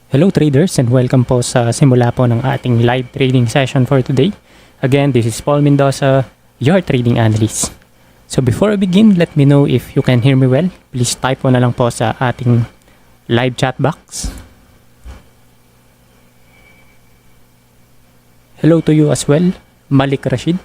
Hello traders and welcome po sa simula po ng ating live trading session for today. Again, this is Paul Mendoza, your trading analyst. So before I begin, let me know if you can hear me well. Please type po na lang po sa ating live chat box. Hello to you as well, Malik Rashid.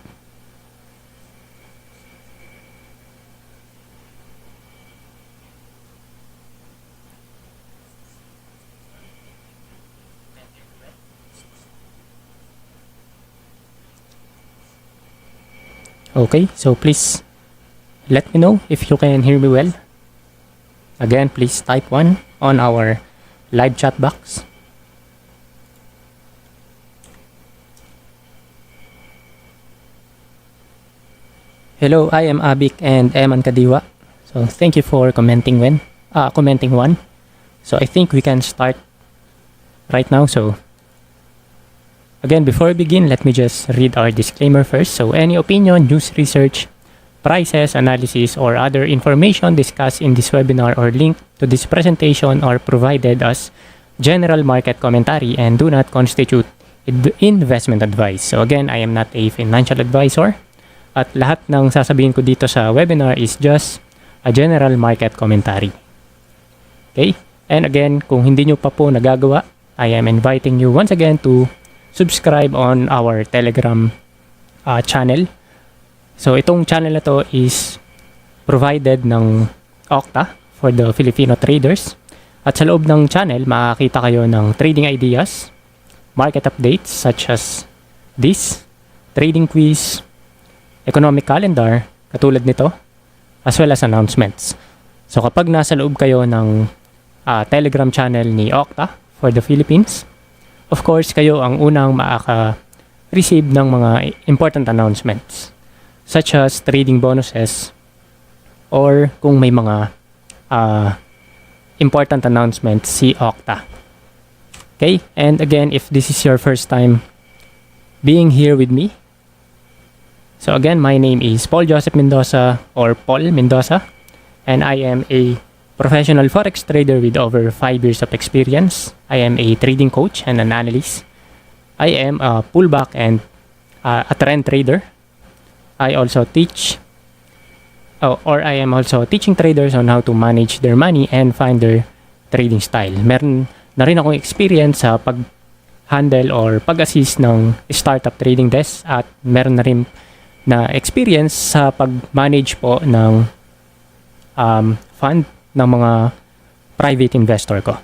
Okay, so please let me know if you can hear me well. Again, please type 1 on our live chat box. Hello, I am Abik and Eman Kadiwa. So thank you for commenting one. So I think we can start right now. So again, before I begin, let me just read our disclaimer first. So any opinion, news, research, prices, analysis, or other information discussed in this webinar or linked to this presentation are provided as general market commentary and do not constitute investment advice. So again, I am not a financial advisor. At lahat ng sasabihin ko dito sa webinar is just a general market commentary. Okay? And again, kung hindi nyo pa po nagagawa, I am inviting you once again to subscribe on our Telegram channel. So itong channel na to is provided ng Octa for the Filipino traders. At sa loob ng channel, makakita kayo ng trading ideas, market updates such as this, trading quiz, economic calendar, katulad nito, as well as announcements. So kapag nasa loob kayo ng Telegram channel ni Octa for the Philippines, of course, kayo ang unang makaka-receive ng mga important announcements such as trading bonuses or kung may mga important announcements si Octa. Okay? And again, if this is your first time being here with me, so again, my name is Paul Joseph Mendoza or Paul Mendoza, and I am a professional Forex trader with over 5 years of experience. I am a trading coach and an analyst. I am a pullback and a trend trader. I also teach, I am also teaching traders on how to manage their money and find their trading style. Meron na rin akong experience sa pag-handle or pag-assist ng startup trading desk at meron na rin na experience sa pag-manage po ng fund ng mga private investor ko.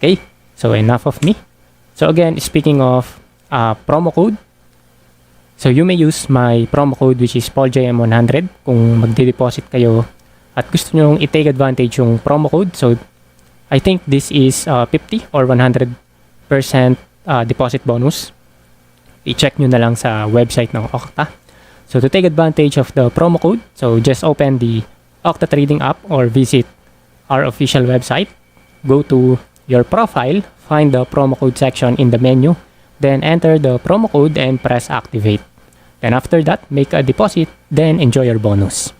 Okay? So enough of me. So again, speaking of promo code, so you may use my promo code which is PaulJM100 kung magde-deposit kayo at gusto nyo i-take advantage yung promo code. So I think this is 50 or 100% deposit bonus. I-check nyo na lang sa website ng Octa. So to take advantage of the promo code, so just open the Octa Trading app or visit our official website. Go to your profile, find the promo code section in the menu, then enter the promo code and press activate. Then after that, make a deposit, then enjoy your bonus.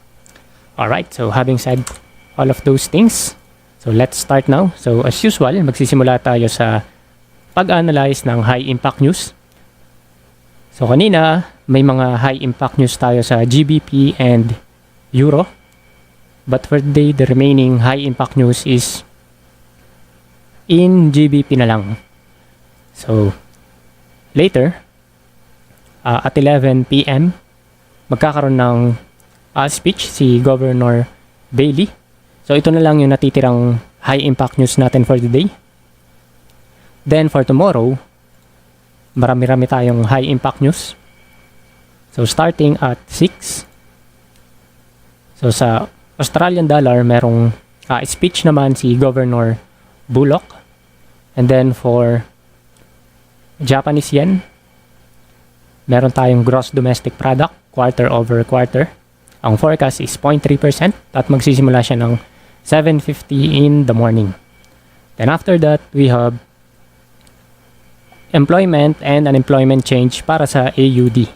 Alright, so having said all of those things, so let's start now. So as usual, magsisimula tayo sa pag-analyze ng high impact news. So kanina, may mga high impact news tayo sa GBP and Euro. But for today, the remaining high impact news is in GBP na lang. So later, at 11 PM, magkakaroon ng speech si Governor Bailey. So ito na lang yung natitirang high impact news natin for today. Then for tomorrow, marami-rami tayong high impact news. So starting at 6. So sa Australian dollar, merong speech naman si Governor Bullock. And then for Japanese yen, meron tayong gross domestic product quarter over quarter. Ang forecast is 0.3% at magsisimula siya ng 7:50 in the morning. Then after that, we have employment and unemployment change para sa AUD.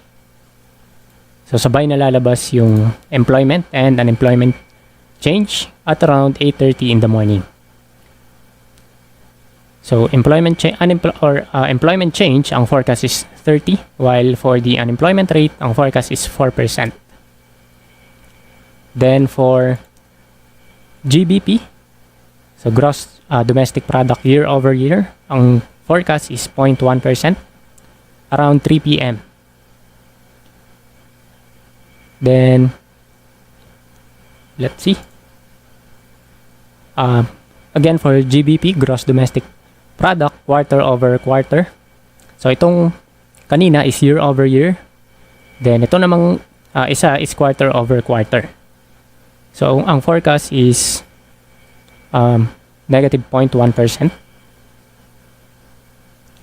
So sabay na lalabas yung employment and unemployment change at around 8:30 in the morning. So employment change, ang forecast is 30, while for the unemployment rate, ang forecast is 4%. Then for GBP, so gross domestic product year over year, ang forecast is 0.1% around 3 p.m. Then let's see. Again for GBP, gross domestic product, quarter over quarter. So itong kanina is year over year. Then ito namang isa is quarter over quarter. So ang forecast is negative 0.1%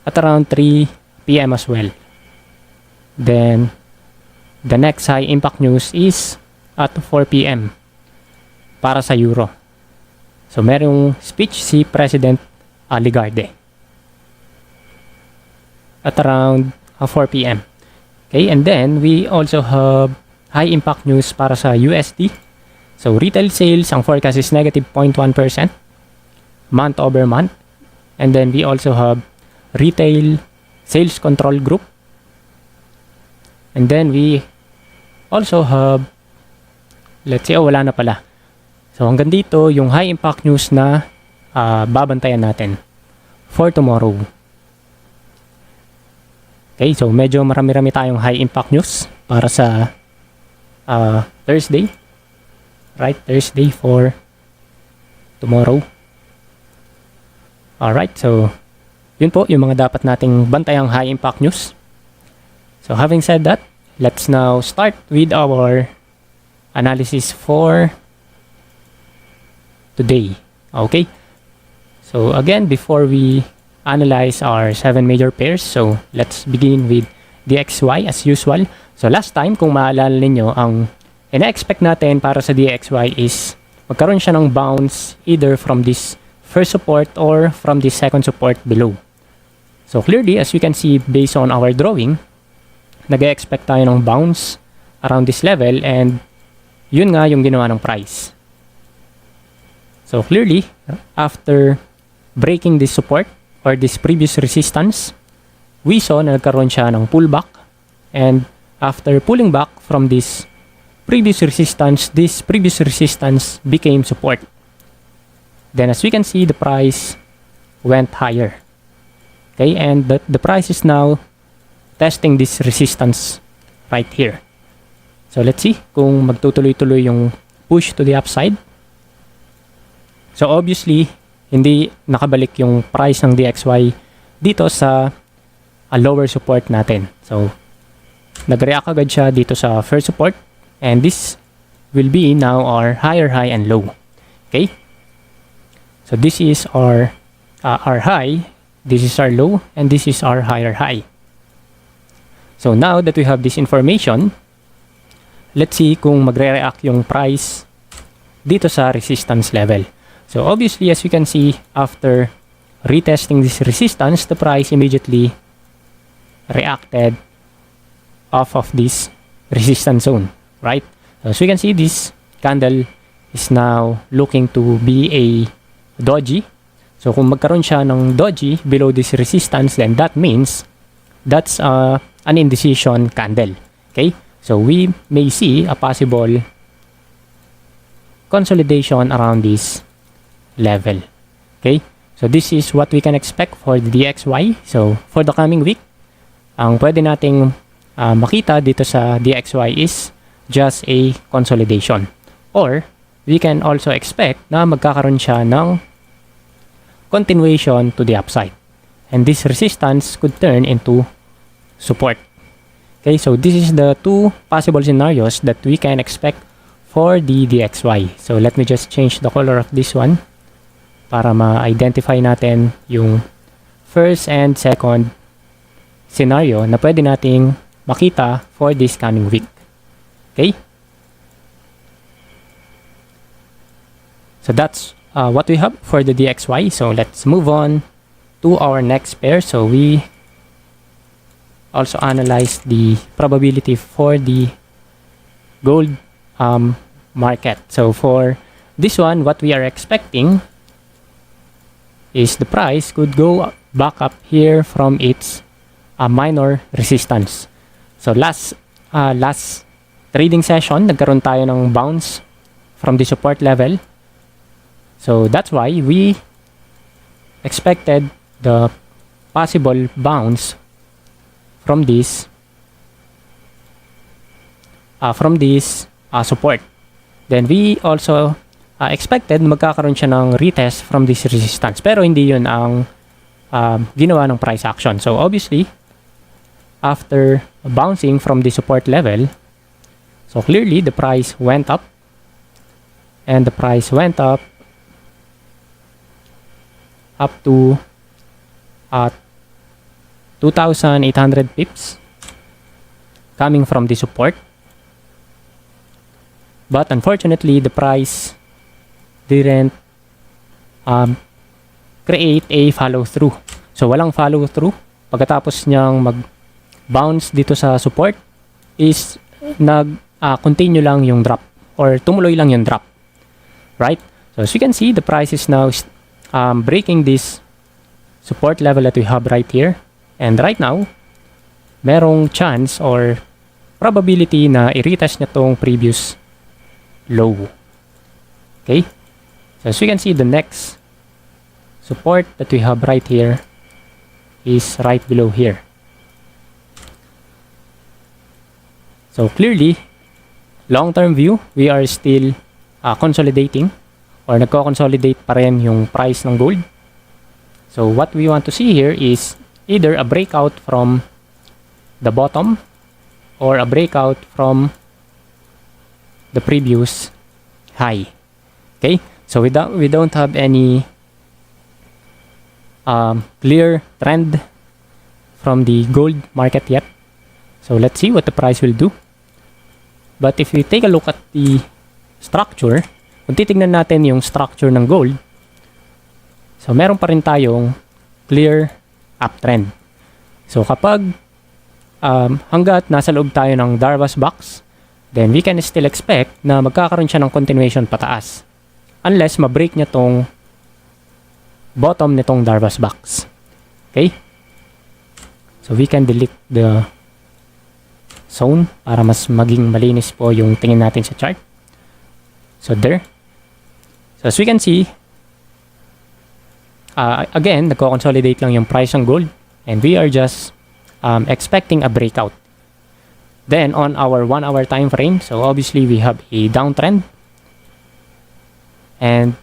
at around 3 p.m. as well. Then the next high impact news is at 4 p.m. para sa euro. So merong speech si President Lagarde at around 4 p.m. Okay, and then we also have high impact news para sa USD. So retail sales, ang forecast is negative 0.1% month over month. And then we also have retail sales control group. And then we also have, let's say, wala na pala. So hanggang dito yung high impact news na babantayan natin for tomorrow. Okay, so medyo marami-rami tayong high impact news para sa Thursday. Right, Thursday for tomorrow. Alright, so yun po yung mga dapat nating bantayang high impact news. So having said that, let's now start with our analysis for today. Okay, so again, before we analyze our 7 major pairs, so let's begin with DXY as usual. So last time, kung maalala ninyo, ang ina-expect natin para sa DXY is magkaroon siya ng bounce either from this first support or from this second support below. So clearly, as you can see based on our drawing, nag-expect tayo ng bounce around this level, and yun nga yung ginawa ng price. So clearly, after breaking this support or this previous resistance, we saw na nagkaroon siya ng pullback, and after pulling back from this previous resistance became support. Then as we can see, the price went higher. Okay, and the price is now testing this resistance right here. So let's see kung magtutuloy-tuloy yung push to the upside. So obviously, hindi nakabalik yung price ng DXY dito sa lower support natin. So nag-react agad siya dito sa first support, and this will be now our higher high and low. Okay, so this is our high, this is our low, and this is our higher high. So now that we have this information, let's see kung magre-react yung price dito sa resistance level. So obviously, as we can see, after retesting this resistance, the price immediately reacted off of this resistance zone, right? So as we can see, this candle is now looking to be a doji. So kung magkaroon siya ng doji below this resistance, then that means that's an indecision candle. Okay, so we may see a possible consolidation around this level. Okay, so this is what we can expect for the DXY. So for the coming week, ang pwede nating makita dito sa DXY is just a consolidation, or we can also expect na magkakaroon siya ng continuation to the upside, and this resistance could turn into support. Okay, so this is the two possible scenarios that we can expect for the DXY. So let me just change the color of this one para ma-identify natin yung first and second scenario na pwede nating makita for this coming week. Okay, so that's what we have for the DXY. So let's move on to our next pair. So we also analyze the probability for the gold market. So for this one, what we are expecting is the price could go back up here from its minor resistance. So last trading session, nagkaroon tayo ng bounce from the support level. So that's why we expected the possible bounce from this support. Then we also expected magkakaroon siya ng retest from this resistance. Pero hindi yun ang ginawa ng price action. So obviously, after bouncing from the support level, so clearly the price went up. And the price went up to 2,800 pips coming from the support. But unfortunately, the price didn't create a follow-through. So walang follow-through. Pagkatapos niyang mag-bounce dito sa support is continue lang yung drop or tumuloy lang yung drop. Right? So as you can see, the price is now breaking this support level that we have right here. And right now, merong chance or probability na i-retest niya tong previous low. Okay? So as you can see, the next support that we have right here is right below here. So clearly, long-term view, we are still consolidating or nagko-consolidate pa rin yung price ng gold. So what we want to see here is either a breakout from the bottom or a breakout from the previous high. Okay, so we don't have any clear trend from the gold market yet. So let's see what the price will do. But if we take a look at the structure, kung titignan natin yung structure ng gold, so meron pa rin tayong clear uptrend. So kapag hanggat nasa loob tayo ng Darvas box, then we can still expect na magkakaroon siya ng continuation pataas. Unless ma-break niya tong bottom nitong Darvas box. Okay? So we can delete the zone para mas maging malinis po yung tingin natin sa chart. So there. So as we can see, again, nagko-consolidate lang yung price ng gold and we are just expecting a breakout. Then on our 1 hour time frame, so obviously we have a downtrend. And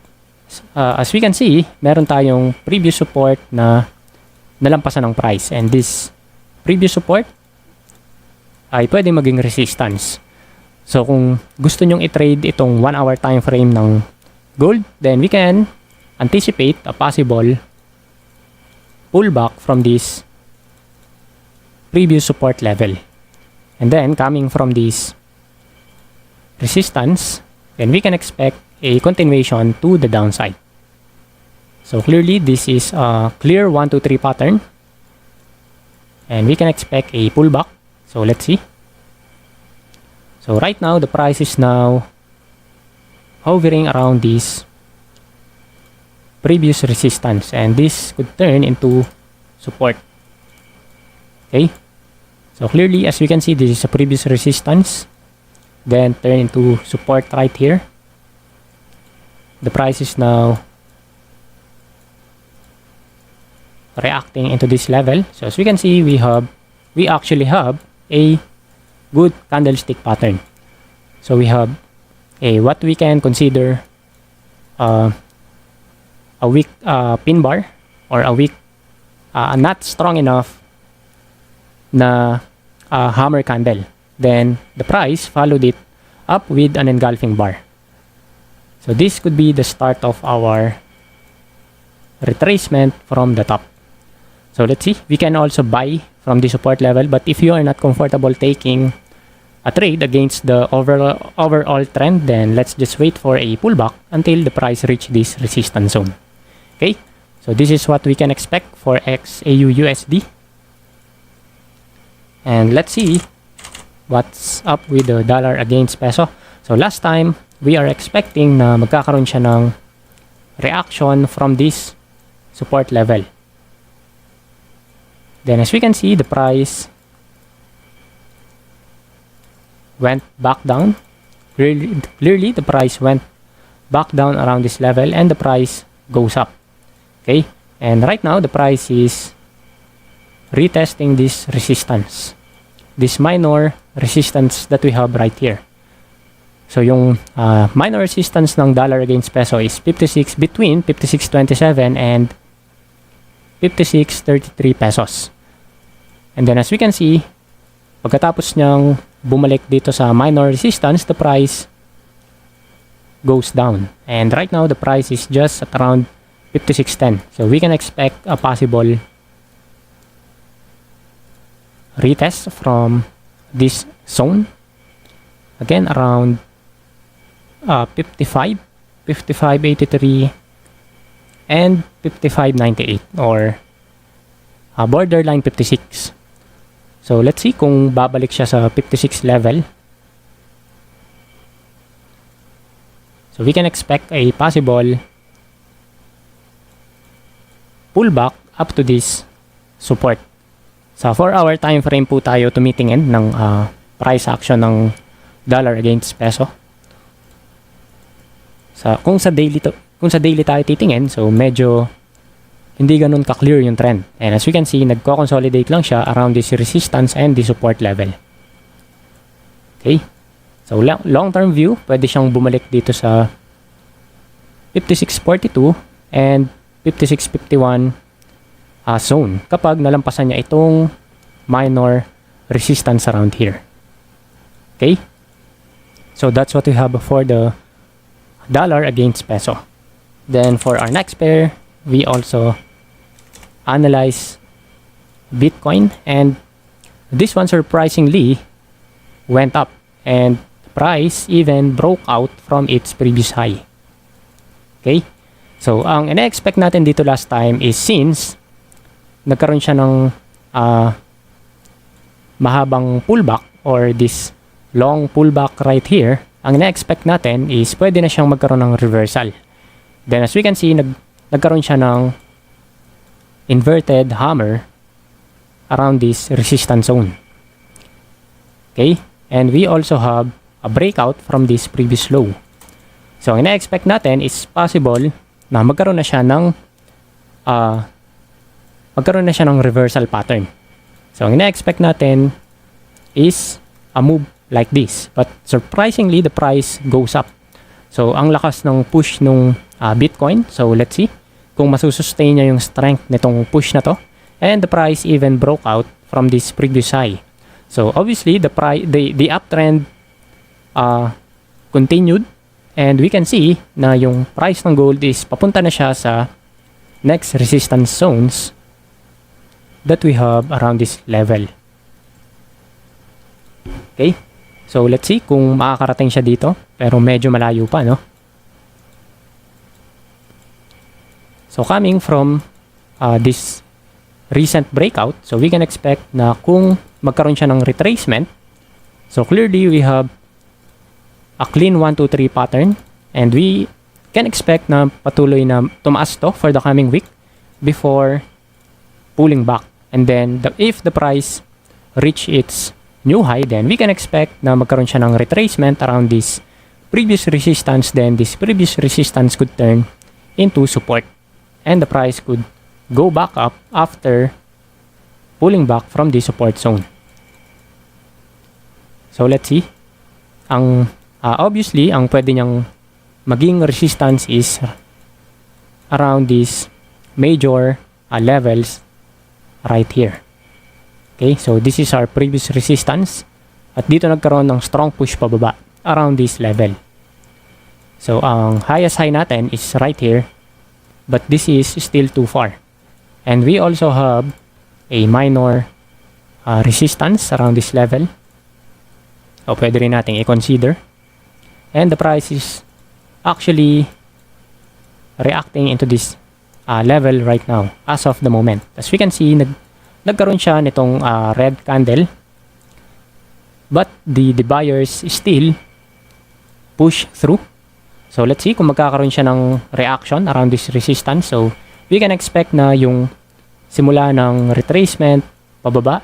as we can see, meron tayong previous support na nalampasan ng price. And this previous support ay pwede maging resistance. So kung gusto nyong i-trade itong 1 hour time frame ng gold, then we can anticipate a possible pullback from this previous support level. And then coming from this resistance, then we can expect a continuation to the downside. So clearly this is a clear 1, 2, 3 pattern. And we can expect a pullback. So let's see. So right now the price is now hovering around this previous resistance and this could turn into support. Okay? So clearly as we can see, this is a previous resistance, then turn into support right here. The price is now reacting into this level. So as we can see, we actually have a good candlestick pattern. So we have a what we can consider a weak pin bar or a weak not strong enough na hammer candle. Then the price followed it up with an engulfing bar. So this could be the start of our retracement from the top. So let's see, we can also buy from the support level, but if you are not comfortable taking a trade against the overall trend, then let's just wait for a pullback until the price reach this resistance zone. Okay, so this is what we can expect for XAU/USD. And let's see what's up with the dollar against peso. So last time, we are expecting na magkakaroon siya ng reaction from this support level. Then as we can see, the price went back down. Clearly, the price went back down around this level and the price goes up. Okay, and right now the price is retesting this resistance, this minor resistance that we have right here. So yung minor resistance ng dollar against peso is 56, between 56.27 and 56.33 pesos. And then as we can see, pagkatapos niyang bumalik dito sa minor resistance, the price goes down. And right now, the price is just at around 56.10. So we can expect a possible retest from this zone. Again, around 55, 55.83, and 55.98 or borderline 56. So let's see kung babalik siya sa 56 level. So we can expect a possible pullback up to this support. Sa 4-hour time frame po tayo tumitingin ng price action ng dollar against peso. Kung sa daily tayo titingin, so medyo hindi ganun ka-clear yung trend. And as we can see, nagko-consolidate lang siya around this resistance and the support level. Okay. So long-term view, pwede siyang bumalik dito sa 56.42 and 56.51 zone kapag nalampasan niya itong minor resistance around here. Okay. So that's what we have for the dollar against peso. Then for our next pair, we also analyze Bitcoin, and this one surprisingly went up and price even broke out from its previous high. Okay? So, ang ina-expect natin dito last time is since nagkaroon siya ng mahabang pullback or this long pullback right here, ang ina-expect natin is pwede na siyang magkaroon ng reversal. Then as we can see, nagkaroon siya ng inverted hammer around this resistance zone. Okay? And we also have a breakout from this previous low. So, ang ina-expect natin is possible na magkaroon na siya ng reversal pattern. So, ang ina-expect natin is a move like this. But surprisingly, the price goes up. So, ang lakas ng push nung Bitcoin. So, let's see kung masusustain niya yung strength nitong push na to. And the price even broke out from this previous high. So, obviously, the uptrend continued. And we can see na yung price ng gold is papunta na siya sa next resistance zones that we have around this level. Okay? So, let's see kung makakarating siya dito. Pero medyo malayo pa, no? So, coming from this recent breakout, so we can expect na kung magkaroon siya ng retracement, so clearly we have a clean 1, 2, 3 pattern, and we can expect na patuloy na tumaas to for the coming week before pulling back. And then, if the price reach its new high, then we can expect na magkaroon siya ng retracement around this previous resistance, then this previous resistance could turn into support. And the price could go back up after pulling back from the support zone. So let's see. Obviously, ang pwede niyang maging resistance is around these major levels right here. Okay, so this is our previous resistance. At dito nagkaroon ng strong push pababa around this level. So ang highest high natin is right here. But this is still too far. And we also have a minor resistance around this level. So, pwede rin natin i-consider. And the price is actually reacting into this level right now as of the moment. As we can see, nagkaroon siya nitong red candle. But the buyers still push through. So, let's see kung magkakaroon siya ng reaction around this resistance. So, we can expect na yung simula ng retracement pababa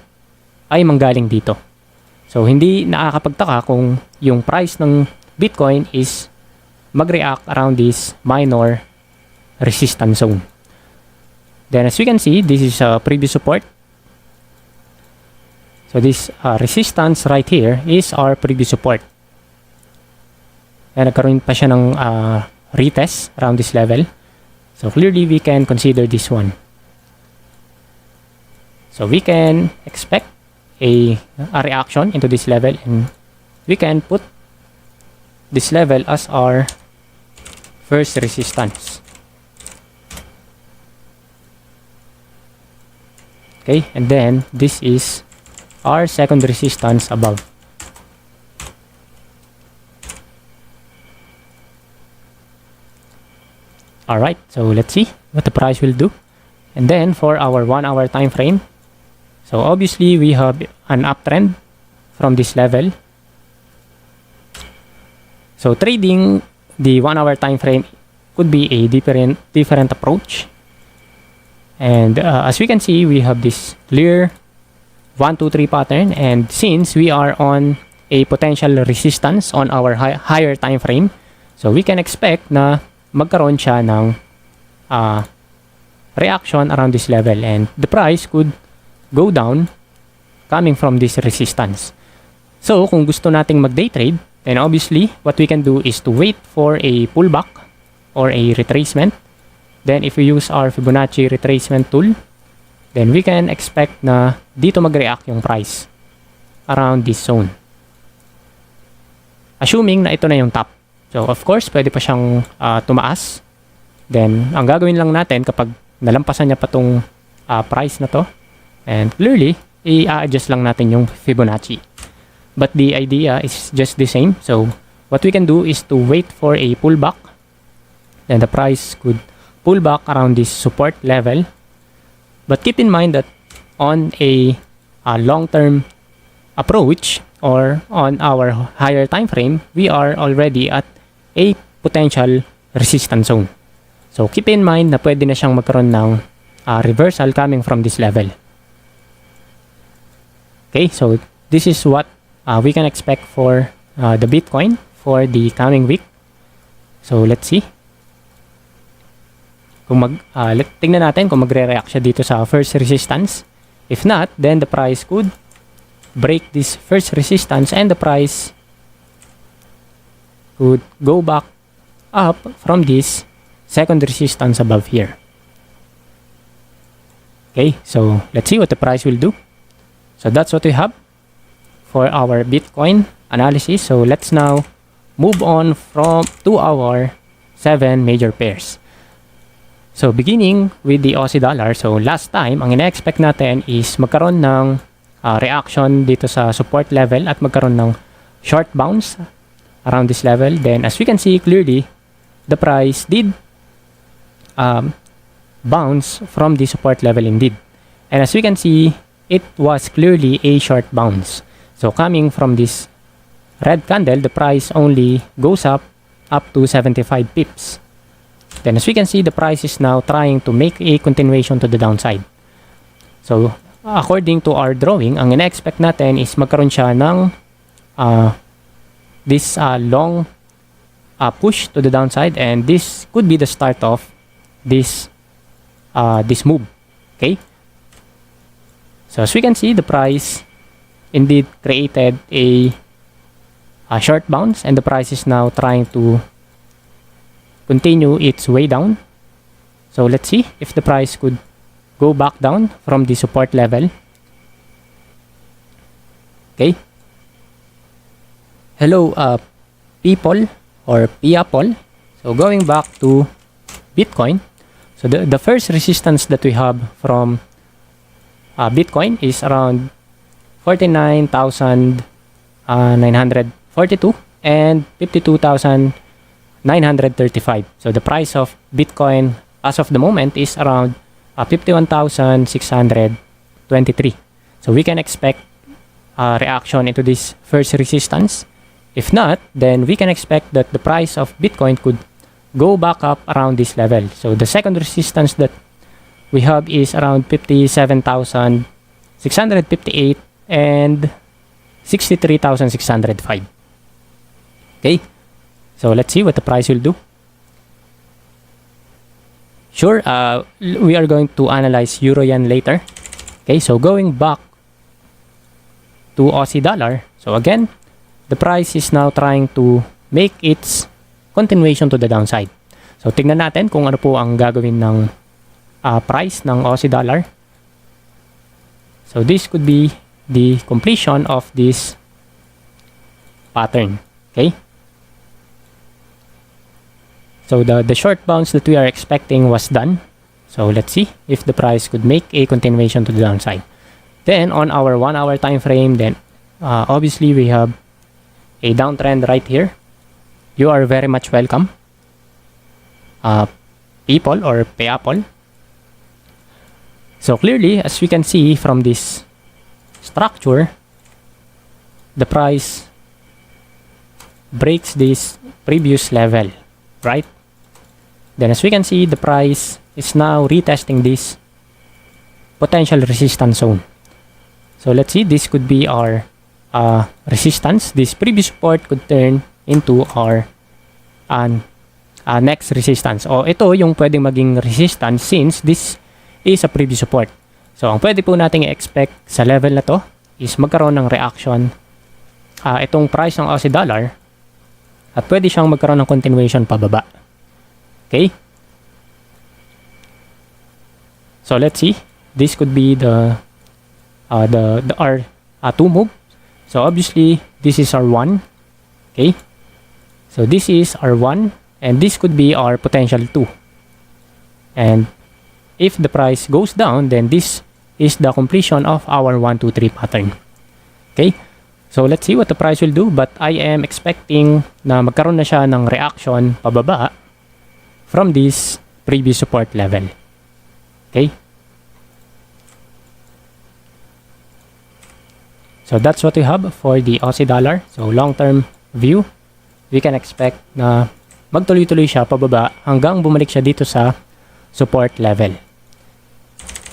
ay manggaling dito. So, hindi nakakapagtaka kung yung price ng Bitcoin is mag-react around this minor resistance zone. Then, as we can see, this is a previous support. So, this resistance right here is our previous support. And nagkaroon pa siya ng retest around this level. So, clearly, we can consider this one. So, we can expect a reaction into this level, and we can put this level as our first resistance. Okay, and then this is our second resistance above. Alright, so let's see what the price will do. And then for our 1 hour time frame, so obviously we have an uptrend from this level. So trading the 1 hour time frame could be a different approach. And as we can see, we have this clear 1, 2, 3 pattern, and since we are on a potential resistance on our higher time frame, so we can expect na magkaroon siya ng reaction around this level, and the price could go down coming from this resistance. So, kung gusto nating mag-day trade, then obviously, what we can do is to wait for a pullback or a retracement. Then, if we use our Fibonacci retracement tool, then we can expect na dito mag-react yung price around this zone. Assuming na ito na yung top. So, of course, pwede pa siyang tumaas. Then, ang gagawin lang natin kapag nalampasan niya pa tong price na to, and clearly, i-adjust lang natin yung Fibonacci. But the idea is just the same. So, what we can do is to wait for a pullback. Then the price could pull back around this support level. But keep in mind that on a long-term approach or on our higher time frame, we are already at a potential resistance zone. So, keep in mind na pwede na siyang magkaroon ng reversal coming from this level. Okay, so this is what we can expect for the Bitcoin for the coming week. So, let's see. Kung tingnan natin kung magre-react siya dito sa first resistance. If not, then the price could break this first resistance and the price could go back up from this second resistance above here. Okay, so let's see what the price will do. So that's what we have for our Bitcoin analysis. So let's now move on to our 7 major pairs. So beginning with the Aussie dollar, so last time, ang ina-expect natin is magkaroon ng reaction dito sa support level at magkaroon ng short bounce around this level. Then as we can see clearly, the price did bounce from the support level indeed. And as we can see, it was clearly a short bounce. So coming from this red candle, the price only goes up to 75 pips. Then as we can see, the price is now trying to make a continuation to the downside. So according to our drawing, ang ina-expect natin is magkaroon siya ng this long push to the downside, and this could be the start of this move. Okay? So as we can see, the price indeed created a short bounce, and the price is now trying to continue its way down. So let's see if the price could go back down from the support level. Okay. Hello people or people. So going back to Bitcoin. So the first resistance that we have from Bitcoin is around 49,942 and 52,935. So the price of Bitcoin as of the moment is around 51,623. So we can expect a reaction into this first resistance. If not, then we can expect that the price of Bitcoin could go back up around this level. So the second resistance that we have is around 57,658 and 63,605. Okay, so let's see what the price will do. Sure, we are going to analyze Euro Yen later. Okay, so going back to Aussie dollar. So again, the price is now trying to make its continuation to the downside. So tingnan natin kung ano po ang gagawin ng price ng Aussie dollar. So this could be the completion of this pattern. Okay. So the short bounce that we are expecting was done. So let's see if the price could make a continuation to the downside. Then on our 1 hour time frame, then obviously we have a downtrend right here. You are very much welcome, people or payapol. So clearly, as we can see from this structure, the price breaks this previous level, right? Then as we can see, the price is now retesting this potential resistance zone. So let's see, this could be our resistance. This previous support could turn into our next resistance. O ito yung pwedeng maging resistance since this is a previous support. So ang pwede po nating i-expect sa level na to is magkaroon ng reaction itong price ng Aussie dollar at pwede siyang magkaroon ng continuation pababa. Okay? So let's see. This could be the our two move. So obviously this is our 1. Okay? So this is our 1 and this could be our potential 2. And if the price goes down, then this is the completion of our 1, 2, 3 pattern. Okay? So let's see what the price will do, but I am expecting na magkaroon na siya ng reaction pababa from this previous support level. Okay? So that's what we have for the Aussie dollar. So long-term view, we can expect na magtuloy-tuloy siya pababa hanggang bumalik siya dito sa support level.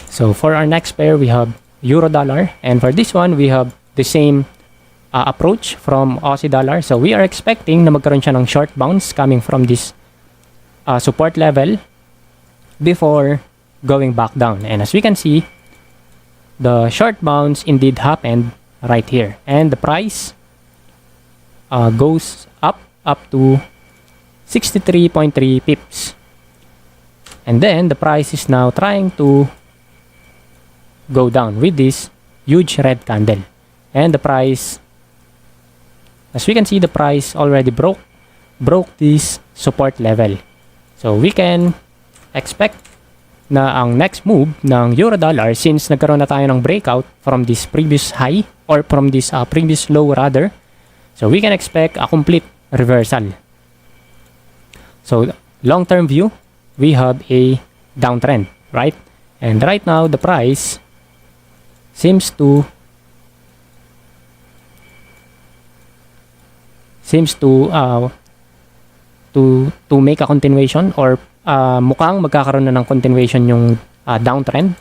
So for our next pair, we have Euro dollar, and for this one, we have the same approach from Aussie dollar. So we are expecting na magkaroon siya ng short bounce coming from this support level before going back down. And as we can see, the short bounce indeed happened right here, and the price goes up to 63.3 pips, and then the price is now trying to go down with this huge red candle, and the price, as we can see, the price already broke this support level. So we can expect na ang next move ng Euro dollar, since nagkaroon na tayo ng breakout from this previous high or from this previous low rather, so we can expect a complete reversal. So long-term view, we have a downtrend, right? And right now the price seems to make a continuation, or mukhang magkakaroon na ng continuation yung downtrend.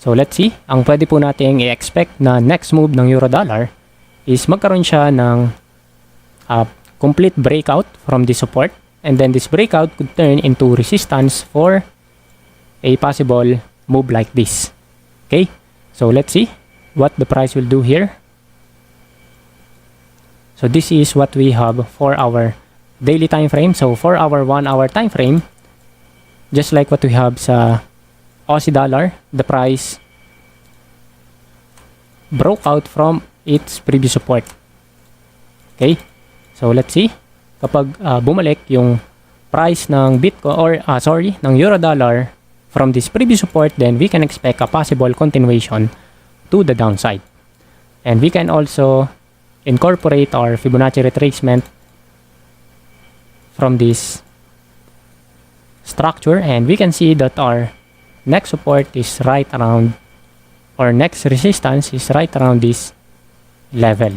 So let's see, ang pwede po nating i-expect na next move ng Euro dollar is magkaroon siya ng complete breakout from the support, and then this breakout could turn into resistance for a possible move like this. Okay, so let's see what the price will do here. So this is what we have for our daily time frame. So for our 1 hour time frame, just like what we have sa Aussie dollar, the price broke out from its previous support. Okay, so let's see, kapag bumalik yung price ng Bitcoin or ng Euro dollar from this previous support, then we can expect a possible continuation to the downside. And we can also incorporate our Fibonacci retracement from this structure, and we can see that our next support is right around, or next resistance is right around this level.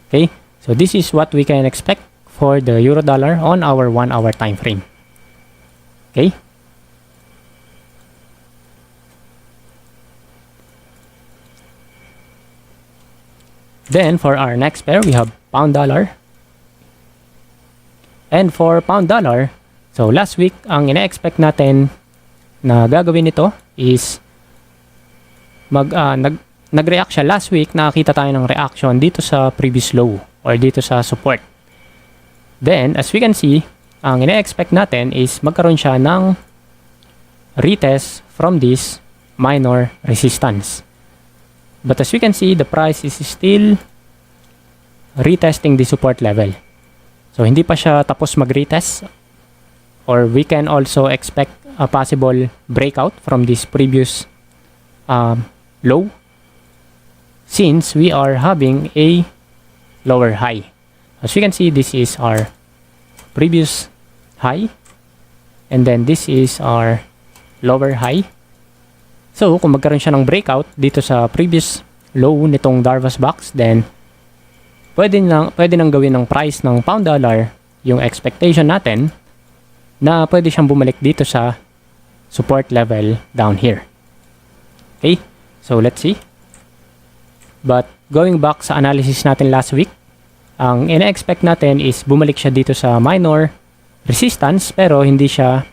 Okay, so this is what we can expect for the euro dollar on our 1 hour time frame. Okay? Then for our next pair, we have pound dollar. And for pound dollar, so last week, ang ina-expect natin na gagawin nito is nag-react siya last week. Nakakita tayo ng reaction dito sa previous low or dito sa support. Then, as we can see, ang ina-expect natin is magkaroon siya ng retest from this minor resistance. But as we can see, the price is still retesting the support level. So, hindi pa siya tapos mag-retest, or we can also expect a possible breakout from this previous low, since we are having a lower high. As we can see, this is our previous high, and then this is our lower high. So, kung magkaroon siya ng breakout dito sa previous low nitong Darvas box, then pwede nang gawin ng price ng pound dollar yung expectation natin na pwede siyang bumalik dito sa support level down here. Okay, so let's see. But going back sa analysis natin last week, ang ina-expect natin is bumalik siya dito sa minor resistance, pero hindi siya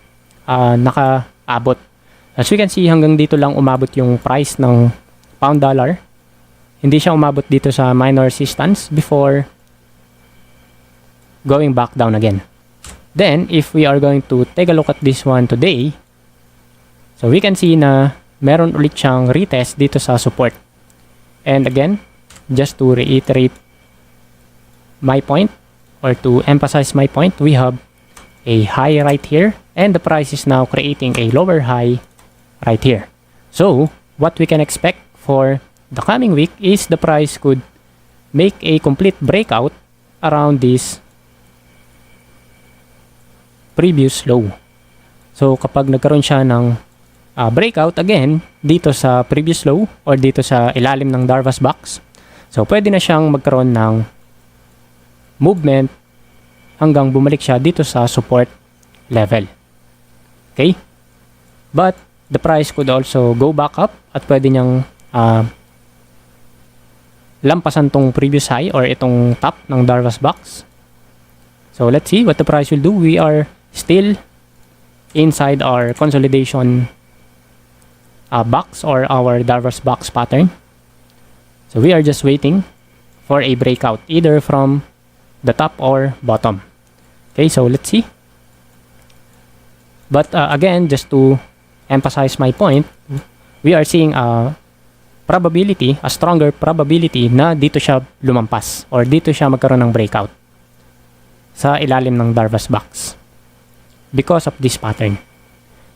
nakaabot. As we can see, hanggang dito lang umabot yung price ng pound dollar. Hindi siya umabot dito sa minor resistance before going back down again. Then, if we are going to take a look at this one today, so we can see na meron ulit siyang retest dito sa support. And again, just to reiterate my point, or to emphasize my point, we have a high right here, and the price is now creating a lower high right here. So, what we can expect for the coming week is the price could make a complete breakout around this previous low. So, kapag nagkaroon siya ng breakout again dito sa previous low or dito sa ilalim ng Darvas box, so pwede na siyang magkaroon ng movement hanggang bumalik siya dito sa support level. Okay? But the price could also go back up at pwede niyang lampasan tong previous high or itong top ng Darvas box. So let's see what the price will do. We are still inside our consolidation box or our Darvas box pattern. So we are just waiting for a breakout either from the top or bottom. Okay, so let's see. But again, just to emphasize my point, we are seeing a stronger probability na dito siya lumampas or dito siya magkaroon ng breakout sa ilalim ng Darvas box because of this pattern.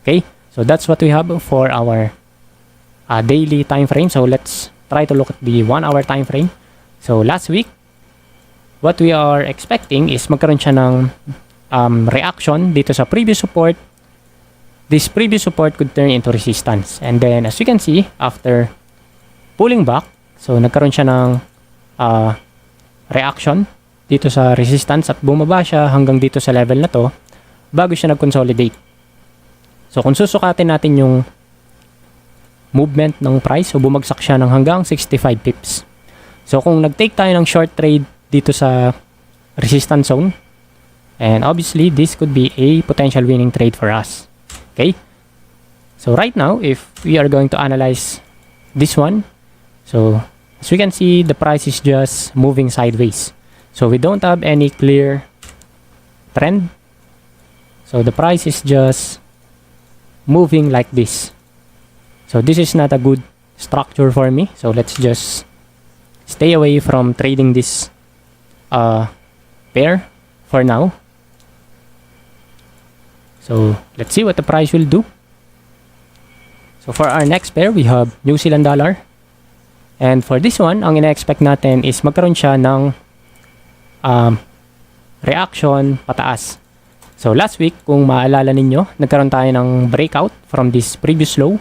Okay, so that's what we have for our daily time frame. So let's try to look at the 1 hour time frame. So last week, what we are expecting is magkaroon siya ng reaction dito sa previous support. This previous support could turn into resistance, and then as you can see, after pulling back, so nagkaroon siya ng reaction dito sa resistance at bumaba siya hanggang dito sa level na to bago siya nag-consolidate. So kung susukatin natin yung movement ng price, so bumagsak siya ng hanggang 65 pips. So kung nag-take tayo ng short trade dito sa resistance zone, and obviously this could be a potential winning trade for us. Okay? So right now, if we are going to analyze this one, so as we can see, the price is just moving sideways. So we don't have any clear trend. So the price is just moving like this. So this is not a good structure for me. So let's just stay away from trading this pair for now. So let's see what the price will do. So for our next pair, we have New Zealand dollar. And for this one, ang ina-expect natin is magkaroon siya ng reaction pataas. So last week, kung maalala ninyo, nagkaroon tayo ng breakout from this previous low.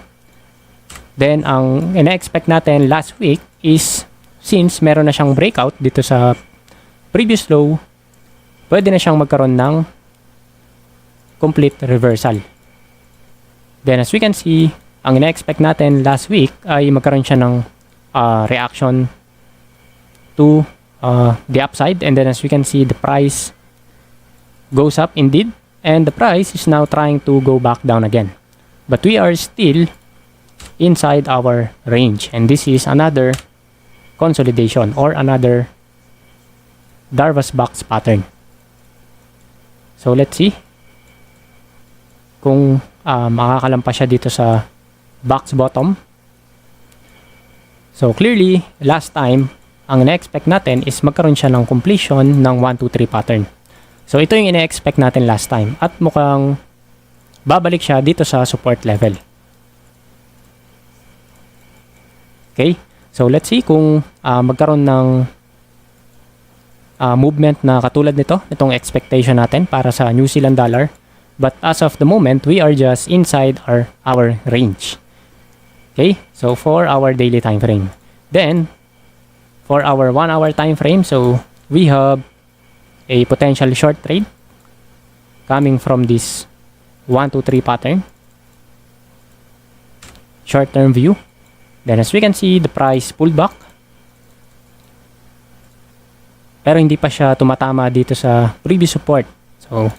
Then ang ina-expect natin last week is, since meron na siyang breakout dito sa previous low, pwede na siyang magkaroon ng complete reversal. Then as we can see, ang ina-expect natin last week ay magkaroon siya ng reaction to the upside, and then as we can see, the price goes up indeed, and the price is now trying to go back down again. But we are still inside our range, and this is another consolidation or another Darvas box pattern. So let's see kung makakalampas siya dito sa box bottom. So clearly, last time, ang ina-expect natin is magkaroon siya ng completion ng 1, 2, 3 pattern. So ito yung ina-expect natin last time, at mukhang babalik siya dito sa support level. Okay, so let's see kung magkaroon ng movement na katulad nito, itong expectation natin para sa New Zealand dollar. But as of the moment, we are just inside our range. Okay, so for our daily time frame. Then, for our 1 hour time frame, so we have a potential short trade coming from this 1, 2, 3 pattern. Short-term view. Then as we can see, the price pulled back. Pero hindi pa siya tumatama dito sa previous support. So,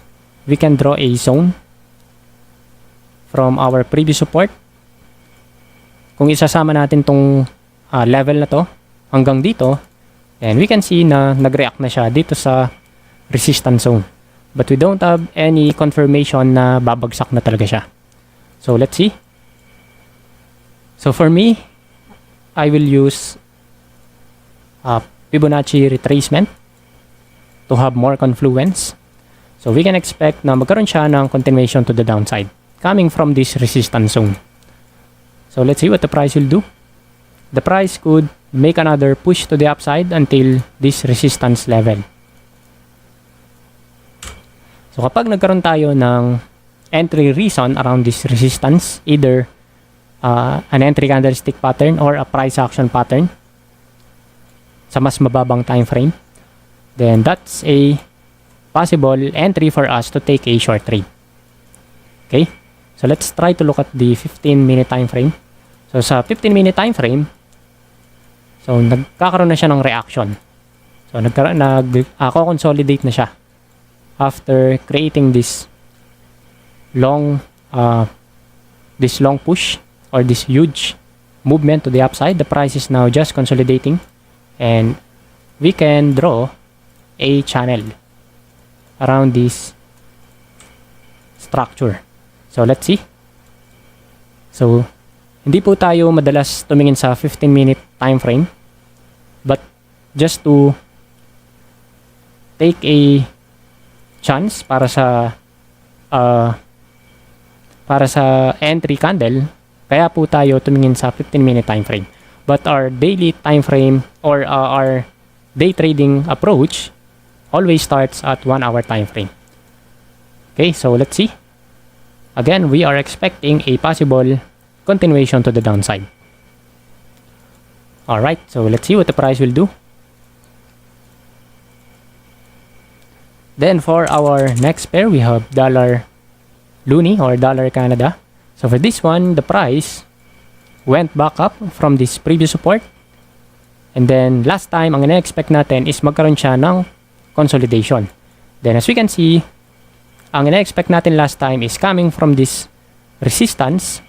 we can draw a zone from our previous support. Kung isasama natin tong level na to hanggang dito, and we can see na nag-react na siya dito sa resistance zone. But we don't have any confirmation na babagsak na talaga siya. So, let's see. So, for me, I will use Fibonacci retracement to have more confluence. So we can expect na magkaroon siya ng continuation to the downside coming from this resistance zone. So let's see what the price will do. The price could make another push to the upside until this resistance level. So kapag nagkaroon tayo ng entry reason around this resistance, either an entry candlestick pattern or a price action pattern sa mas mababang time frame, then that's a possible entry for us to take a short trade. Okay, so let's try to look at the 15-minute time frame. So sa 15-minute time frame, so nagkakaroon na siya ng reaction. So nag-consolidate na siya after creating this long push or this huge movement to the upside. The price is now just consolidating, and we can draw a channel around this structure. So let's see. So hindi po tayo madalas tumingin sa 15-minute time frame, but just to take a chance para sa entry candle, kaya po tayo tumingin sa 15-minute time frame. But our daily time frame or our day trading approach always starts at 1 hour time frame. Okay, so let's see. Again, we are expecting a possible continuation to the downside. Alright, so let's see what the price will do. Then for our next pair, we have dollar loonie or dollar Canada. So for this one, the price went back up from this previous support. And then last time, ang ina-expect natin is magkaroon siya ng consolidation. Then as we can see, ang ina-expect natin last time is coming from this resistance.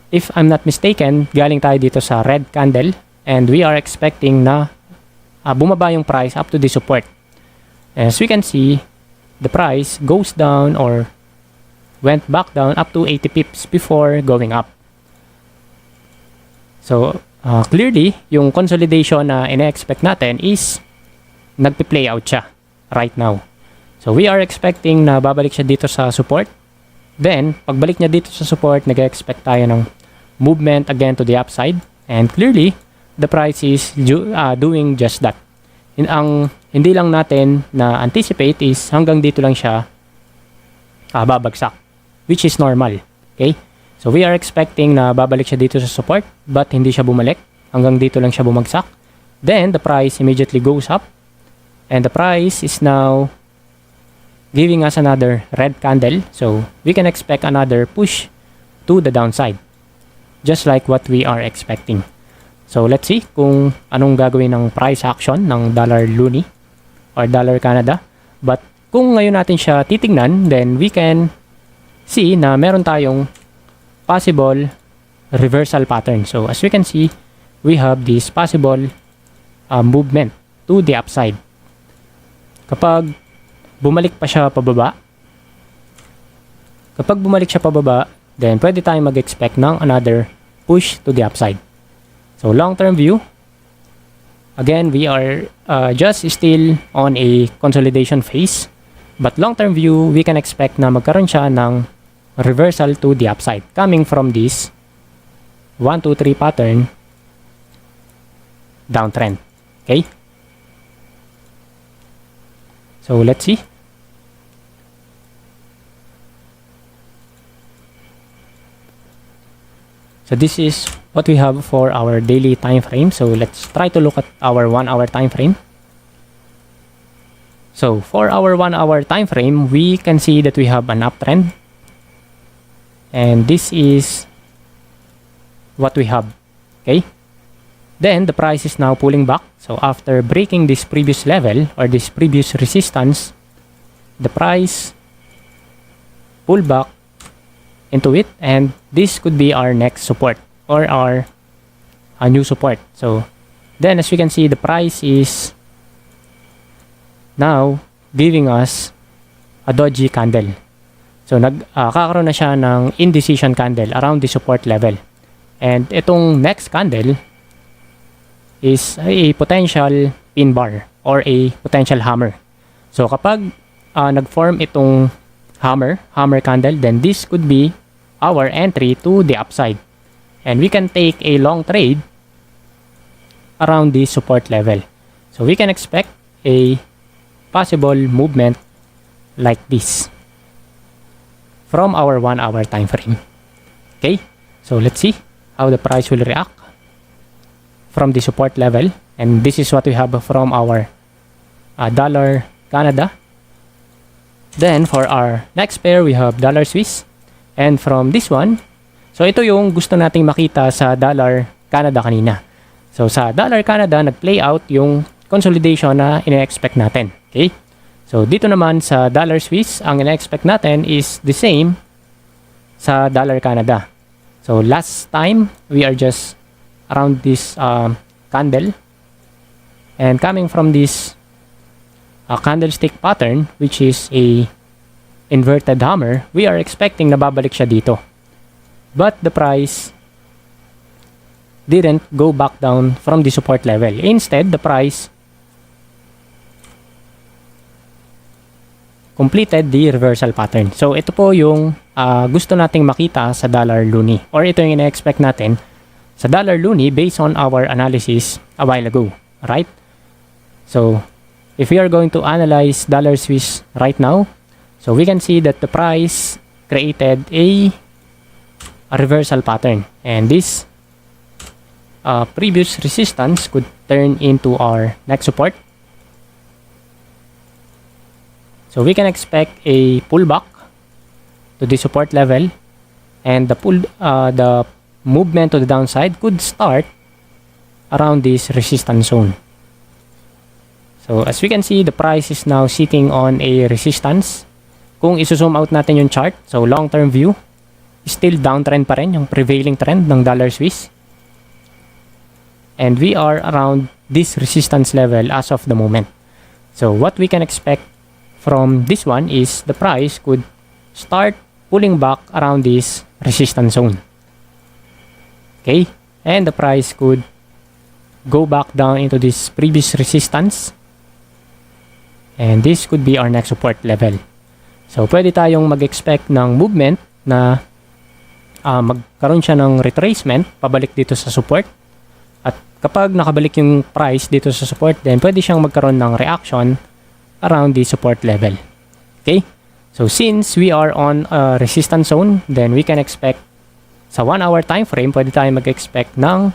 If I'm not mistaken, galing tayo dito sa red candle, and we are expecting na bumaba yung price up to the support. As we can see, the price goes down or went back down up to 80 pips before going up. So, clearly, yung consolidation na ina-expect natin is nagpi-play out siya right now. So, we are expecting na babalik siya dito sa support. Then, pagbalik niya dito sa support, nag-expect tayo ng movement again to the upside. And clearly, the price is doing just that. Ang hindi lang natin na anticipate is hanggang dito lang siya babagsak, which is normal. Okay? So we are expecting na babalik siya dito sa support, but hindi siya bumalik. Hanggang dito lang siya bumagsak. Then the price immediately goes up, and the price is now giving us another red candle. So we can expect another push to the downside, just like what we are expecting. So let's see kung anong gagawin ng price action ng dollar loonie or dollar Canada. But kung ngayon natin siya titingnan, then we can see na meron tayong possible reversal pattern. So as we can see, we have this possible movement to the upside. Kapag bumalik pa siya pababa, then pwede tayong mag-expect ng another push to the upside. So long-term view, again, we are just still on a consolidation phase. But long-term view, we can expect na magkaroon siya ng reversal to the upside coming from this 1, 2, 3 pattern downtrend. Okay? So let's see. So this is what we have for our daily time frame. So let's try to look at our 1 hour time frame. So for our 1 hour time frame, we can see that we have an uptrend. And this is what we have. Okay? Then the price is now pulling back. So after breaking this previous level or this previous resistance, the price pulled back into it, and this could be our next support or our new support. So then as we can see, the price is now giving us a doji candle. So kakaroon na siya ng indecision candle around the support level, and itong next candle is a potential pin bar or a potential hammer. So kapag nag-form itong hammer candle, then this could be our entry to the upside, and we can take a long trade around the support level. So we can expect a possible movement like this from our 1 hour time frame. Okay, so let's see how the price will react from the support level, and this is what we have from our dollar Canada. Then for our next pair, we have dollar Swiss. And from this one, so ito yung gusto nating makita sa dollar Canada kanina. So sa dollar Canada, nag-play out yung consolidation na ina-expect natin. Okay? So dito naman sa dollar Swiss, ang ina-expect natin is the same sa dollar Canada. So last time, we are just around this candle. And coming from this candlestick pattern, which is a inverted hammer, we are expecting na babalik siya dito. But the price didn't go back down from the support level. Instead, the price completed the reversal pattern. So ito po yung gusto nating makita sa dollar loonie, or ito yung ina-expect natin sa dollar loonie based on our analysis a while ago, right? So if we are going to analyze dollar Swiss right now, so we can see that the price created a reversal pattern, and this previous resistance could turn into our next support. So we can expect a pullback to the support level, and the movement to the downside could start around this resistance zone. So as we can see, the price is now sitting on a resistance. Kung iso-zoom out natin yung chart, so long-term view, still downtrend pa rin yung prevailing trend ng dollar Swiss. And we are around this resistance level as of the moment. So what we can expect from this one is the price could start pulling back around this resistance zone. Okay? And the price could go back down into this previous resistance. And this could be our next support level. So, pwede tayong mag-expect ng movement na magkaroon siya ng retracement pabalik dito sa support. At kapag nakabalik yung price dito sa support, then pwede siyang magkaroon ng reaction around the support level. Okay? So, since we are on a resistance zone, then we can expect sa 1 hour time frame, pwede tayong mag-expect ng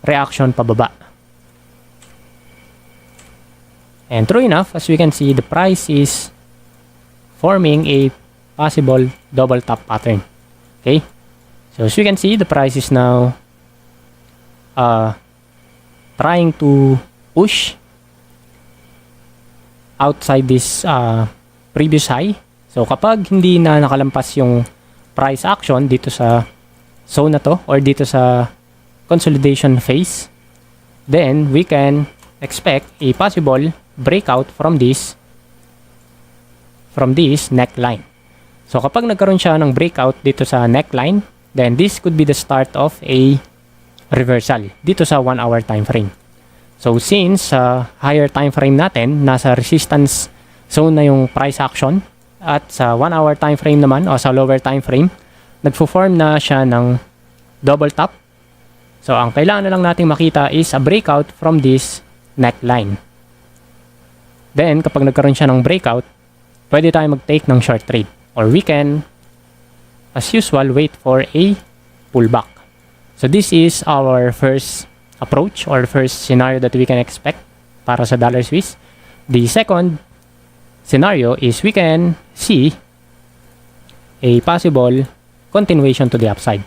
reaction pababa. And true enough, as we can see, the price is forming a possible double top pattern. Okay, so as you can see, the price is now trying to push outside this previous high. So kapag hindi na nakalampas yung price action dito sa zone na to or dito sa consolidation phase, then we can expect a possible breakout from this neckline. So kapag nagkaroon siya ng breakout dito sa neckline, then this could be the start of a reversal dito sa 1 hour time frame. So since higher time frame natin, nasa resistance zone na yung price action, at sa 1 hour time frame naman o sa lower time frame, nagfo-form na siya ng double top. So ang kailangan na lang nating makita is a breakout from this neckline. Then kapag nagkaroon siya ng breakout, pwede tayo mag-take ng short trade, or we can, as usual, wait for a pullback. So this is our first approach or first scenario that we can expect para sa dollar Swiss. The second scenario is we can see a possible continuation to the upside.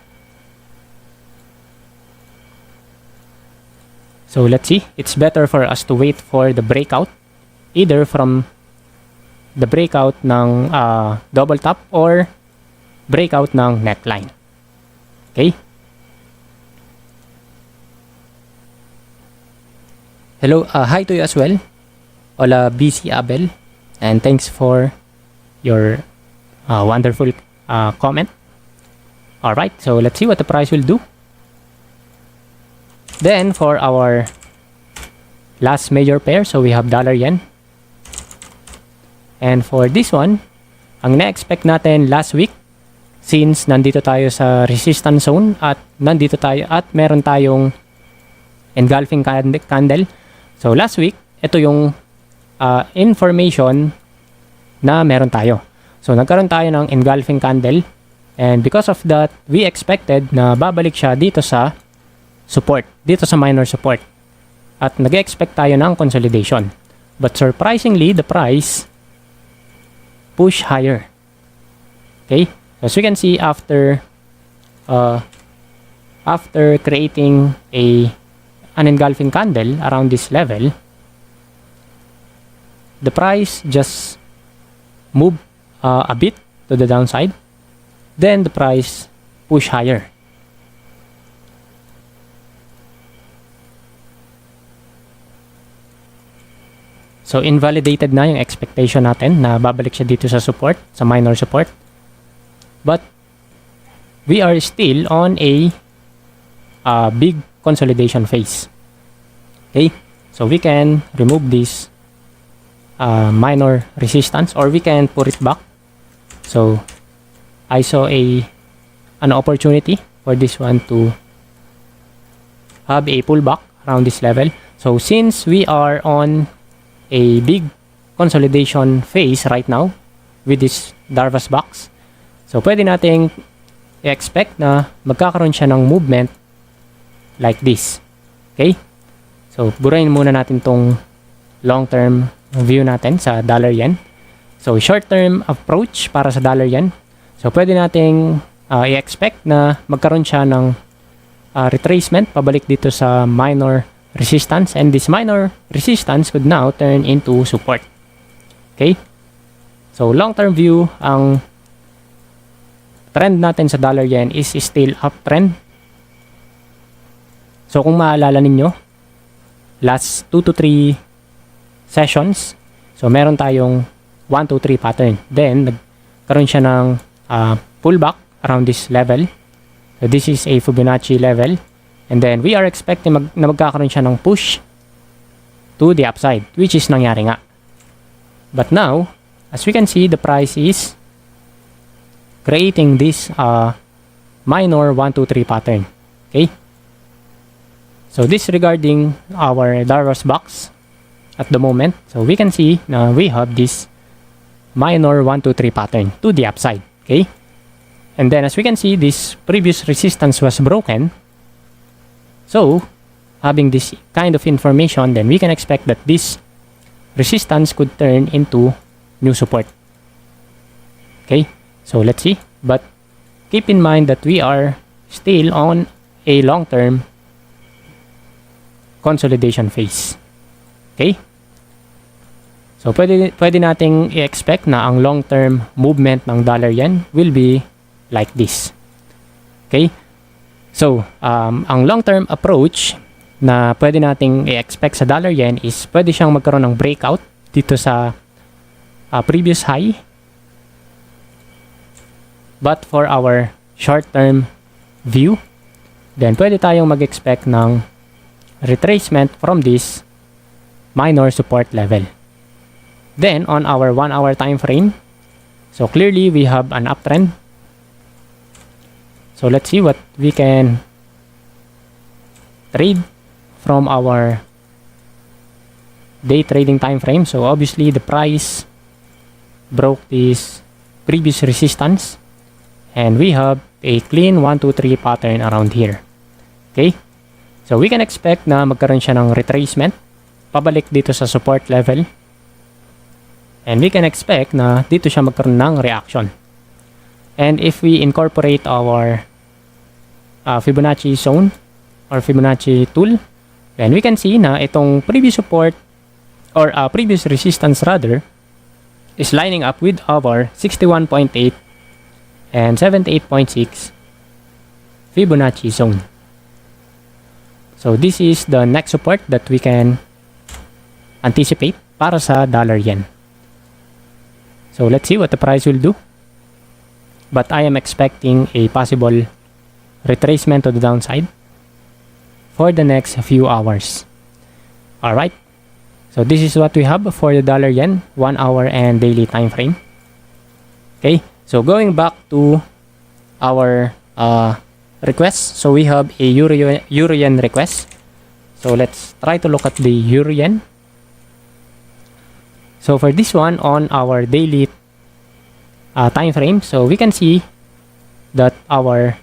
So let's see, it's better for us to wait for the breakout, either from the breakout ng double top or breakout ng neckline. Okay? Hello, hi to you as well. Hola, BC Abel. And thanks for your wonderful comment. Alright, so let's see what the price will do. Then for our last major pair, so we have dollar yen. And for this one, ang na-expect natin last week, since nandito tayo sa resistance zone at nandito tayo at meron tayong engulfing candle. So last week, ito yung information na meron tayo. So nagkaroon tayo ng engulfing candle, and because of that, we expected na babalik siya dito sa support, dito sa minor support. At nag-expect tayo ng consolidation. But surprisingly, the price push higher. Okay? So as you can see, after creating an engulfing candle around this level, the price just moved a bit to the downside. Then the price push higher. So invalidated na yung expectation natin na babalik siya dito sa support, sa minor support. But we are still on a big consolidation phase. Okay? So we can remove this minor resistance, or we can put it back. So I saw an opportunity for this one to have a pullback around this level. So since we are on a big consolidation phase right now with this Darvas box, so pwede nating i-expect na magkakaroon siya ng movement like this. Okay? So burahin muna natin tong long-term view natin sa dollar yen. So short-term approach para sa dollar yen. So pwede nating i-expect na magkaroon siya ng retracement pabalik dito sa minor resistance, and this minor resistance could now turn into support. Okay? So long-term view, ang trend natin sa dollar yen is still uptrend. So kung maalala ninyo, last 2 to 3 sessions, so meron tayong 1, 2, 3 pattern. Then nagkaroon siya ng pullback around this level. So this is a Fibonacci level. And then we are expecting na magkakaroon siya ng push to the upside, which is nangyari nga. But now, as we can see, the price is creating this minor 1, 2, 3 pattern. Okay? So disregarding our Darvas box at the moment, so we can see na we have this minor 1, 2, 3 pattern to the upside. Okay? And then as we can see, this previous resistance was broken. So, having this kind of information, then we can expect that this resistance could turn into new support. Okay, so let's see. But keep in mind that we are still on a long-term consolidation phase. Okay? So pwede nating i-expect na ang long-term movement ng dollar yen will be like this. Okay? So, ang long-term approach na pwede nating i-expect sa dollar yen is pwede siyang magkaroon ng breakout dito sa previous high. But for our short-term view, then pwede tayong mag-expect ng retracement from this minor support level. Then, on our 1 hour time frame, so clearly we have an uptrend. So let's see what we can trade from our day trading time frame. So obviously the price broke this previous resistance and we have a clean 1, 2, 3 pattern around here. Okay? So we can expect na magkaroon siya ng retracement pabalik dito sa support level. And we can expect na dito siya magkaroon ng reaction. And if we incorporate our Fibonacci zone or Fibonacci tool, then we can see na itong previous support or previous resistance rather is lining up with our 61.8 and 78.6 Fibonacci zone. So this is the next support that we can anticipate para sa dollar yen. So let's see what the price will do. But I am expecting a possible retracement to the downside for the next few hours. Alright. So this is what we have for the dollar yen 1 hour and daily time frame. Okay. So going back to our requests. So we have a Euro yen request. So let's try to look at the Euro yen. So for this one on our daily time frame, so we can see that our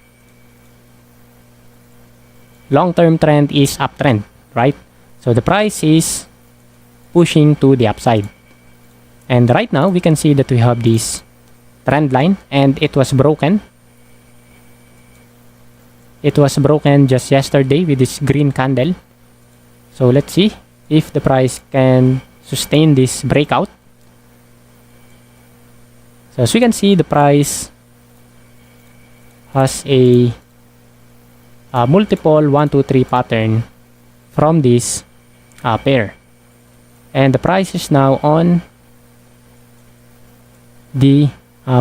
long-term trend is uptrend, right? So the price is pushing to the upside. And right now we can see that we have this trend line and it was broken. It was broken just yesterday with this green candle. So let's see if the price can sustain this breakout. So as we can see, the price has a multiple 1, 2, 3 pattern from this pair. And the price is now on the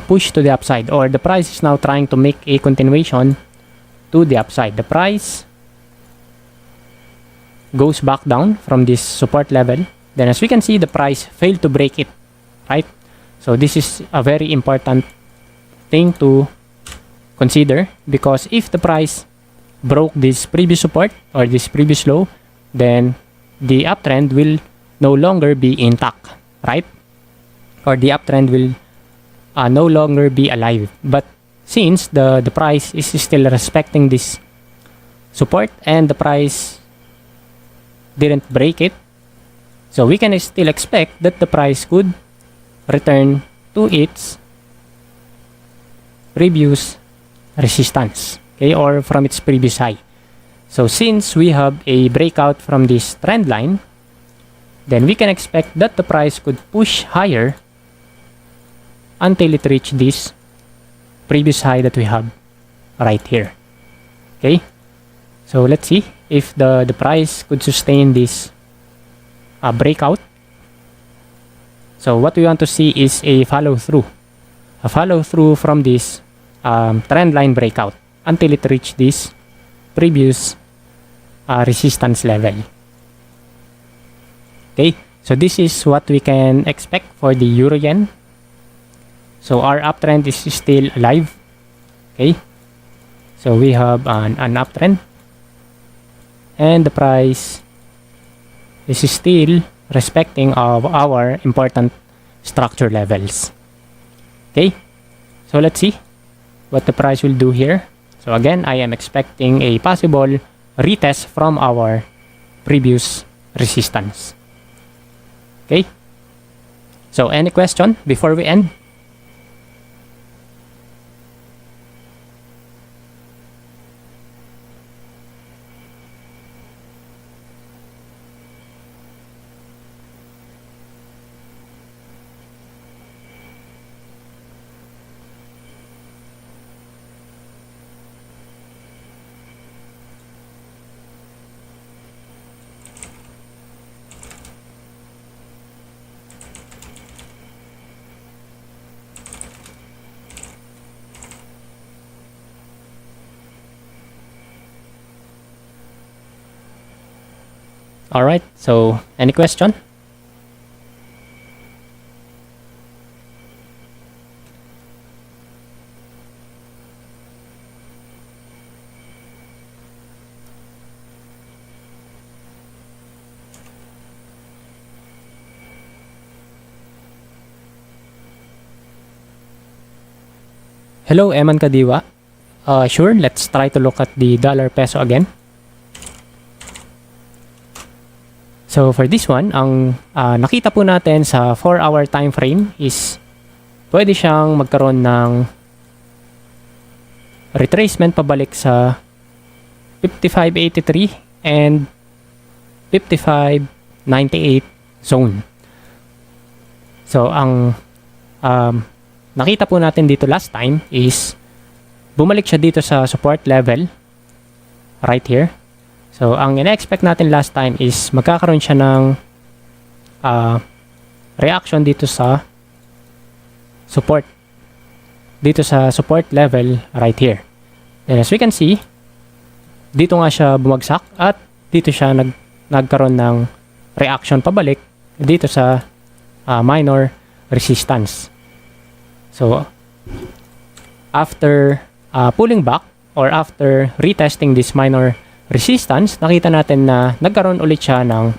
push to the upside, or the price is now trying to make a continuation to the upside. The price goes back down from this support level. Then as we can see, the price failed to break it, right? So this is a very important thing to consider, because if the price broke this previous support or this previous low, then the uptrend will no longer be intact, right? Or the uptrend will no longer be alive. But since the price is still respecting this support and the price didn't break it, so we can still expect that the price could return to its previous resistance, okay, or from its previous high. So since we have a breakout from this trend line, then we can expect that the price could push higher until it reaches this previous high that we have right here. Okay, so let's see if the price could sustain this breakout. So what we want to see is a follow through from this trend line breakout until it reaches this previous resistance level. Okay, so this is what we can expect for the Euro yen. So our uptrend is still alive. Okay, so we have an uptrend and the price is still respecting of our important structure levels. Okay, so let's see what the price will do here. So again, I am expecting a possible retest from our previous resistance. Okay, so any question before we end? All right. So, any question? Hello, Eman Kadiwa. Sure, let's try to look at the dollar peso again. So for this one, ang nakita po natin sa 4-hour time frame is pwede siyang magkaroon ng retracement pabalik sa 55.83 and 55.98 zone. So ang nakita po natin dito last time is bumalik siya dito sa support level right here. So ang ina-expect natin last time is magkakaroon siya ng reaction dito sa support level right here. And as we can see, dito nga siya bumagsak at dito siya nagkaroon ng reaction pabalik dito sa minor resistance. So after pulling back or after retesting this minor resistance, nakita natin na nagkaroon ulit siya ng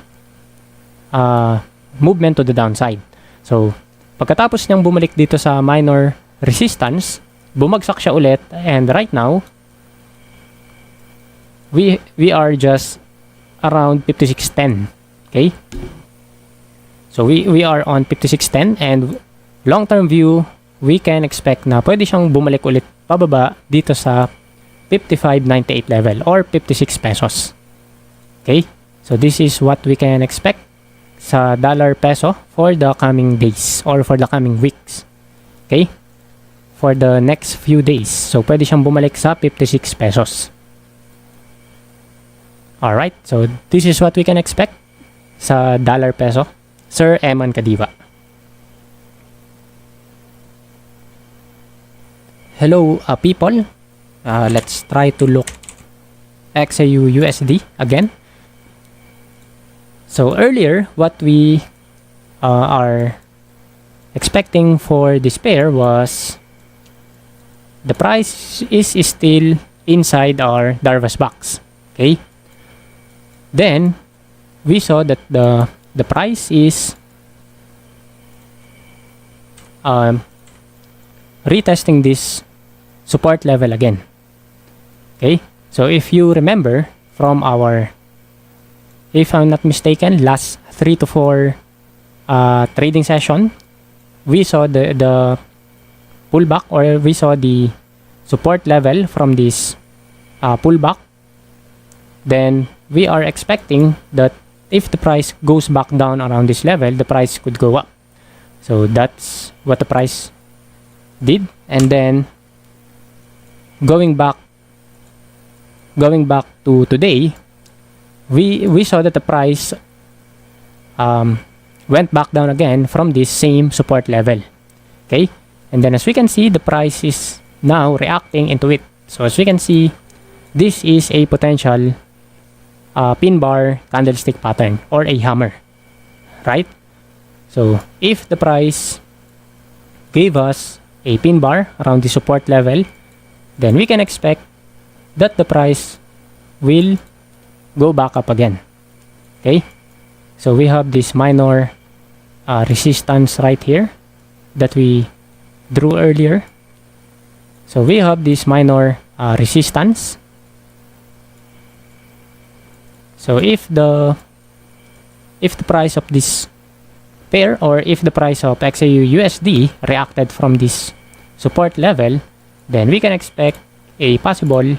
movement to the downside. So pagkatapos niyang bumalik dito sa minor resistance, bumagsak siya ulit, and right now we are just around 56.10. Okay, so we are on 56.10, and long term view we can expect na pwede siyang bumalik ulit pababa dito sa 55.98 level or 56 pesos. Okay, so this is what we can expect sa dollar peso for the coming days or for the coming weeks. Okay, for the next few days. So pwede siyang bumalik sa 56 pesos. Alright, so this is what we can expect sa dollar peso. Sir Eman Kadiva. Hello people. Let's try to look XAU USD again. So earlier, what we are expecting for this pair was the price is still inside our Darvas box. Okay. Then we saw that the price is retesting this support level again. Okay, so if you remember from our, if I'm not mistaken, last 3 to 4 trading session, we saw the pullback, or we saw the support level from this pullback. Then we are expecting that if the price goes back down around this level, the price could go up. So that's what the price did, and then going back to today, we saw that the price went back down again from this same support level. Okay, and then as we can see, the price is now reacting into it. So as we can see, this is a potential pin bar candlestick pattern or a hammer, right? So if the price gave us a pin bar around the support level, then we can expect that the price will go back up again. Okay, so we have this minor resistance right here that we drew earlier. So we have this minor resistance. So if the price of this pair, or if the price of XAU USD reacted from this support level, then we can expect a possible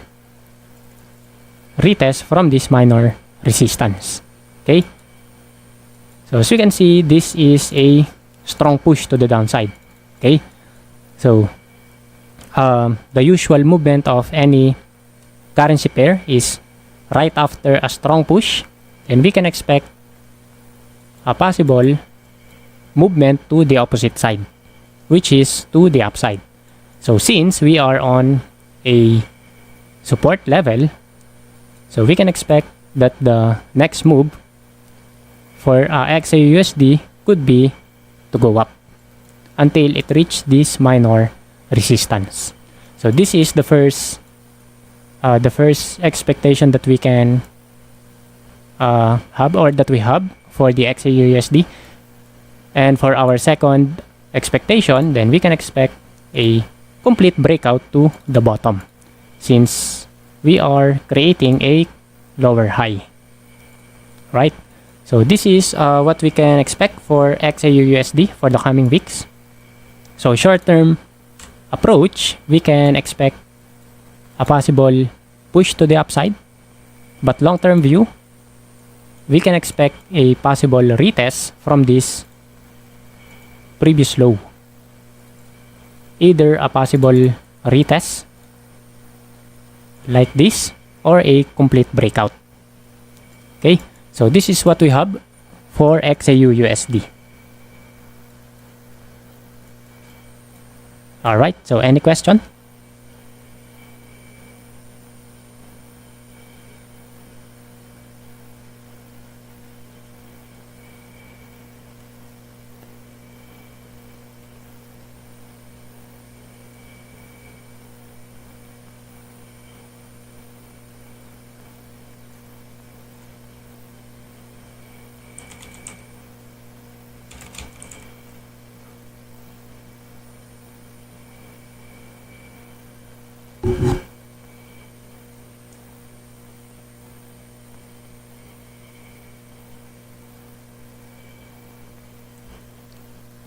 retest from this minor resistance. Okay, so as you can see, this is a strong push to the downside. Okay, so the usual movement of any currency pair is right after a strong push, and we can expect a possible movement to the opposite side, which is to the upside. So since we are on a support level, so we can expect that the next move for XAUUSD could be to go up until it reached this minor resistance. So this is the first expectation that we can have, or that we have for the XAUUSD. And for our second expectation, then we can expect a complete breakout to the bottom, since we are creating a lower high, right? So this is what we can expect for XAUUSD for the coming weeks. So short-term approach, we can expect a possible push to the upside, but long-term view, we can expect a possible retest from this previous low. Either a possible retest like this, or a complete breakout. Okay, so this is what we have for XAUUSD. Alright, so any question?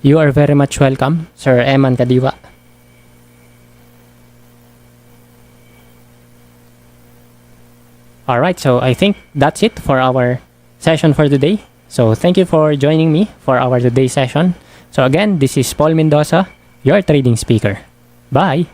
You are very much welcome, Sir Eman Kadiwa. Alright, so I think that's it for our session for today. So thank you for joining me for our today's session. So again, this is Paul Mendoza, your trading speaker. Bye!